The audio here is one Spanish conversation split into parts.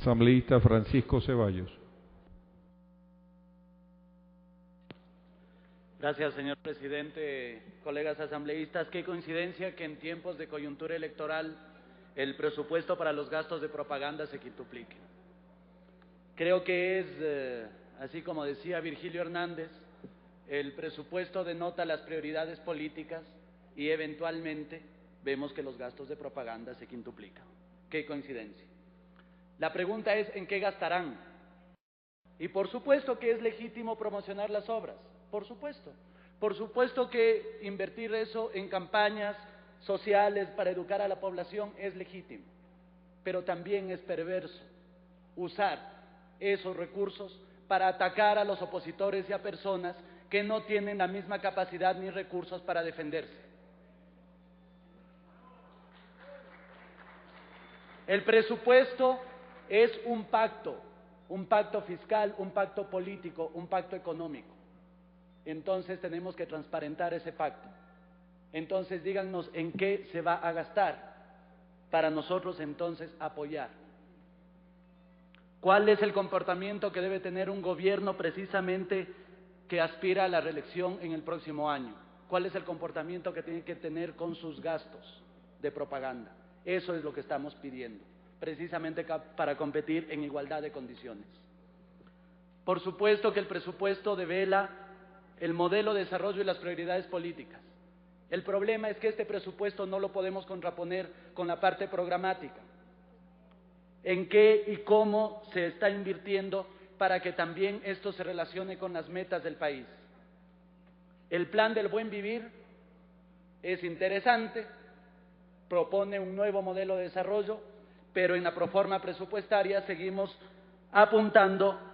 Asambleísta Francisco Ceballos. Gracias, señor presidente. Colegas asambleístas, qué coincidencia que en tiempos de coyuntura electoral el presupuesto para los gastos de propaganda se quintuplique. Creo que es, así como decía Virgilio Hernández, el presupuesto denota las prioridades políticas y eventualmente vemos que los gastos de propaganda se quintuplican. Qué coincidencia. La pregunta es, ¿en qué gastarán? Y por supuesto que es legítimo promocionar las obras, por supuesto. Por supuesto que invertir eso en campañas sociales para educar a la población es legítimo, pero también es perverso usar esos recursos para atacar a los opositores y a personas que no tienen la misma capacidad ni recursos para defenderse. El presupuesto es un pacto fiscal, un pacto político, un pacto económico. Entonces tenemos que transparentar ese pacto. Entonces díganos en qué se va a gastar para nosotros entonces apoyar. ¿Cuál es el comportamiento que debe tener un gobierno precisamente que aspira a la reelección en el próximo año? ¿Cuál es el comportamiento que tiene que tener con sus gastos de propaganda? Eso es lo que estamos pidiendo, precisamente para competir en igualdad de condiciones. Por supuesto que el presupuesto devela el modelo de desarrollo y las prioridades políticas. El problema es que este presupuesto no lo podemos contraponer con la parte programática. ¿En qué y cómo se está invirtiendo para que también esto se relacione con las metas del país? El plan del buen vivir es interesante, propone un nuevo modelo de desarrollo, pero en la proforma presupuestaria seguimos apuntando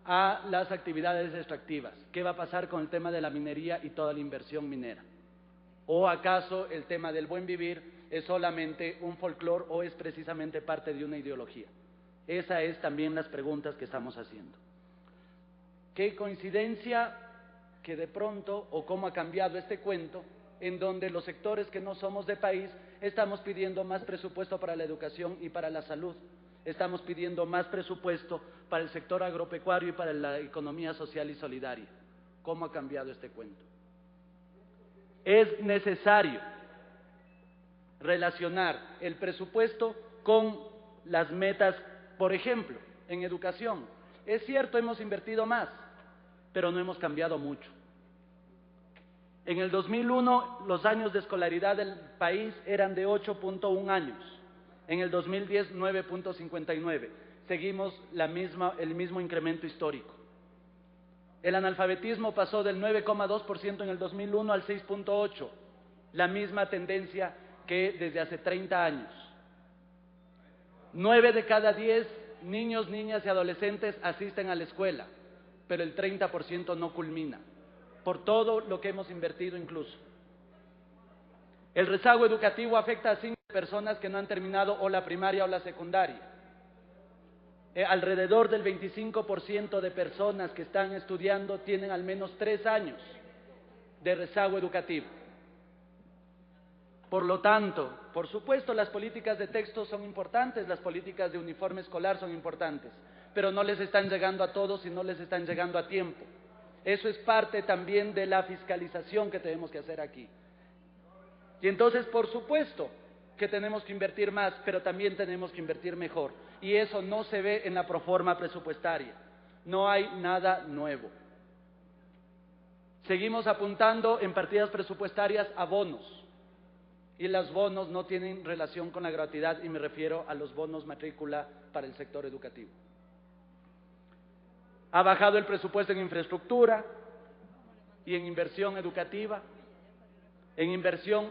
a las actividades extractivas. ¿Qué va a pasar con el tema de la minería y toda la inversión minera? ¿O acaso el tema del buen vivir es solamente un folclore o es precisamente parte de una ideología? Esa es también las preguntas que estamos haciendo. ¿Qué coincidencia que de pronto, o cómo ha cambiado este cuento, en donde los sectores que no somos de país estamos pidiendo más presupuesto para la educación y para la salud? Estamos pidiendo más presupuesto para el sector agropecuario y para la economía social y solidaria. ¿Cómo ha cambiado este cuento? Es necesario relacionar el presupuesto con las metas, por ejemplo, en educación. Es cierto, hemos invertido más, pero no hemos cambiado mucho. En el 2001, los años de escolaridad del país eran de 8.1 años. En el 2010, 9.59. Seguimos el mismo incremento histórico. El analfabetismo pasó del 9,2% en el 2001 al 6.8%, la misma tendencia que desde hace 30 años. 9 de cada 10 niños, niñas y adolescentes asisten a la escuela, pero el 30% no culmina, por todo lo que hemos invertido incluso. El rezago educativo afecta a 5 personas que no han terminado o la primaria o la secundaria. Alrededor del 25% de personas que están estudiando tienen al menos 3 años de rezago educativo. Por lo tanto, por supuesto, las políticas de texto son importantes, las políticas de uniforme escolar son importantes, pero no les están llegando a todos y no les están llegando a tiempo. Eso es parte también de la fiscalización que tenemos que hacer aquí. Y entonces, por supuesto, que tenemos que invertir más, pero también tenemos que invertir mejor. Y eso no se ve en la proforma presupuestaria. No hay nada nuevo. Seguimos apuntando en partidas presupuestarias a bonos. Y los bonos no tienen relación con la gratuidad, y me refiero a los bonos matrícula para el sector educativo. Ha bajado el presupuesto en infraestructura y en inversión educativa. En inversión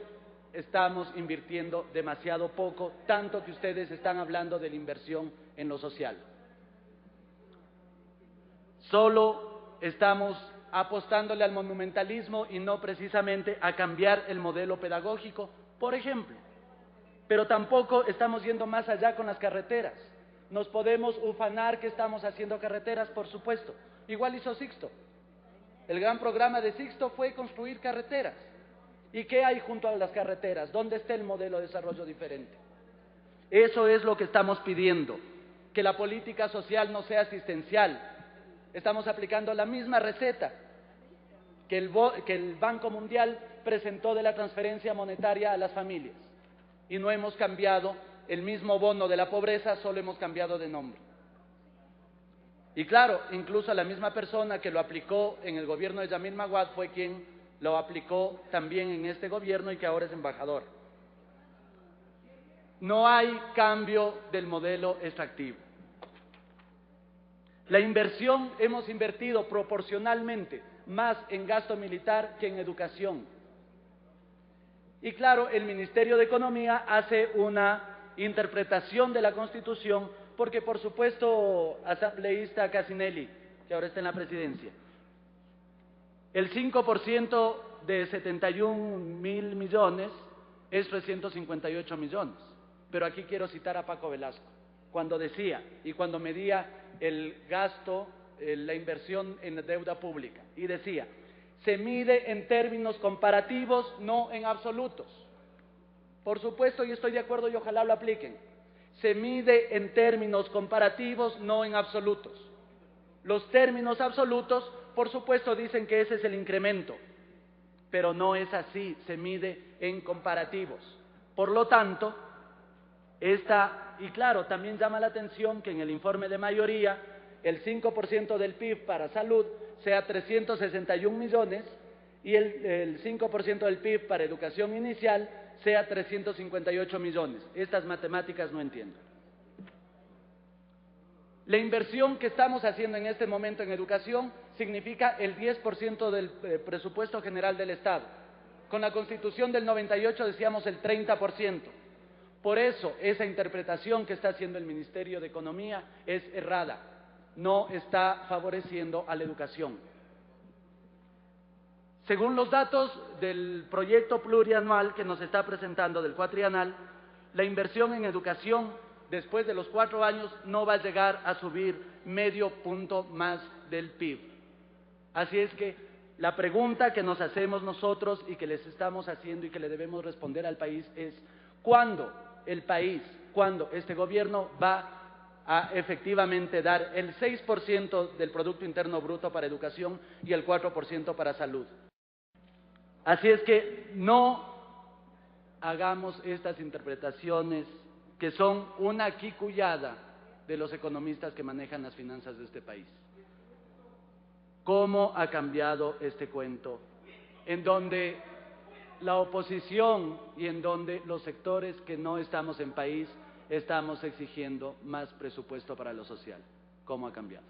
estamos invirtiendo demasiado poco, tanto que ustedes están hablando de la inversión en lo social. Solo estamos apostándole al monumentalismo y no precisamente a cambiar el modelo pedagógico, por ejemplo. Pero tampoco estamos yendo más allá con las carreteras. Nos podemos ufanar que estamos haciendo carreteras, por supuesto. Igual hizo Sixto. El gran programa de Sixto fue construir carreteras. ¿Y qué hay junto a las carreteras? ¿Dónde está el modelo de desarrollo diferente? Eso es lo que estamos pidiendo. que la política social no sea asistencial. Estamos aplicando la misma receta que el Banco Mundial presentó de la transferencia monetaria a las familias. Y no hemos cambiado el mismo bono de la pobreza, solo hemos cambiado de nombre. Y claro, incluso la misma persona que lo aplicó en el gobierno de Yamil Maguad fue quien lo aplicó también en este gobierno y que ahora es embajador. No hay cambio del modelo extractivo. La inversión, hemos invertido proporcionalmente más en gasto militar que en educación. Y claro, el Ministerio de Economía hace una interpretación de la Constitución porque, por supuesto, asambleísta Casinelli, que ahora está en la presidencia, el 5% de 71.000 millones es 358 millones. Pero aquí quiero citar a Paco Velasco, cuando decía y cuando medía el gasto, la inversión en deuda pública, y decía, se mide en términos comparativos, no en absolutos. Por supuesto, y estoy de acuerdo y ojalá lo apliquen. Se mide en términos comparativos, no en absolutos. Los términos absolutos, por supuesto, dicen que ese es el incremento, pero no es así, se mide en comparativos. Por lo tanto, y claro, también llama la atención que en el informe de mayoría, el 5% del PIB para salud sea 361 millones y el 5% del PIB para educación inicial sea 358 millones. Estas matemáticas no entiendo. La inversión que estamos haciendo en este momento en educación significa el 10% del presupuesto general del Estado. Con la Constitución del 98 decíamos el 30%. Por eso, esa interpretación que está haciendo el Ministerio de Economía es errada. No está favoreciendo a la educación. Según los datos del proyecto plurianual que nos está presentando, del cuatrienal, la inversión en educación después de los 4 años no va a llegar a subir medio punto más del PIB. Así es que la pregunta que nos hacemos nosotros y que les estamos haciendo y que le debemos responder al país es ¿cuándo este gobierno va a efectivamente dar el 6% del Producto Interno Bruto para educación y el 4% para salud? Así es que no hagamos estas interpretaciones que son una quicuyada de los economistas que manejan las finanzas de este país. ¿Cómo ha cambiado este cuento? En donde la oposición y en donde los sectores que no estamos en país estamos exigiendo más presupuesto para lo social. ¿Cómo ha cambiado?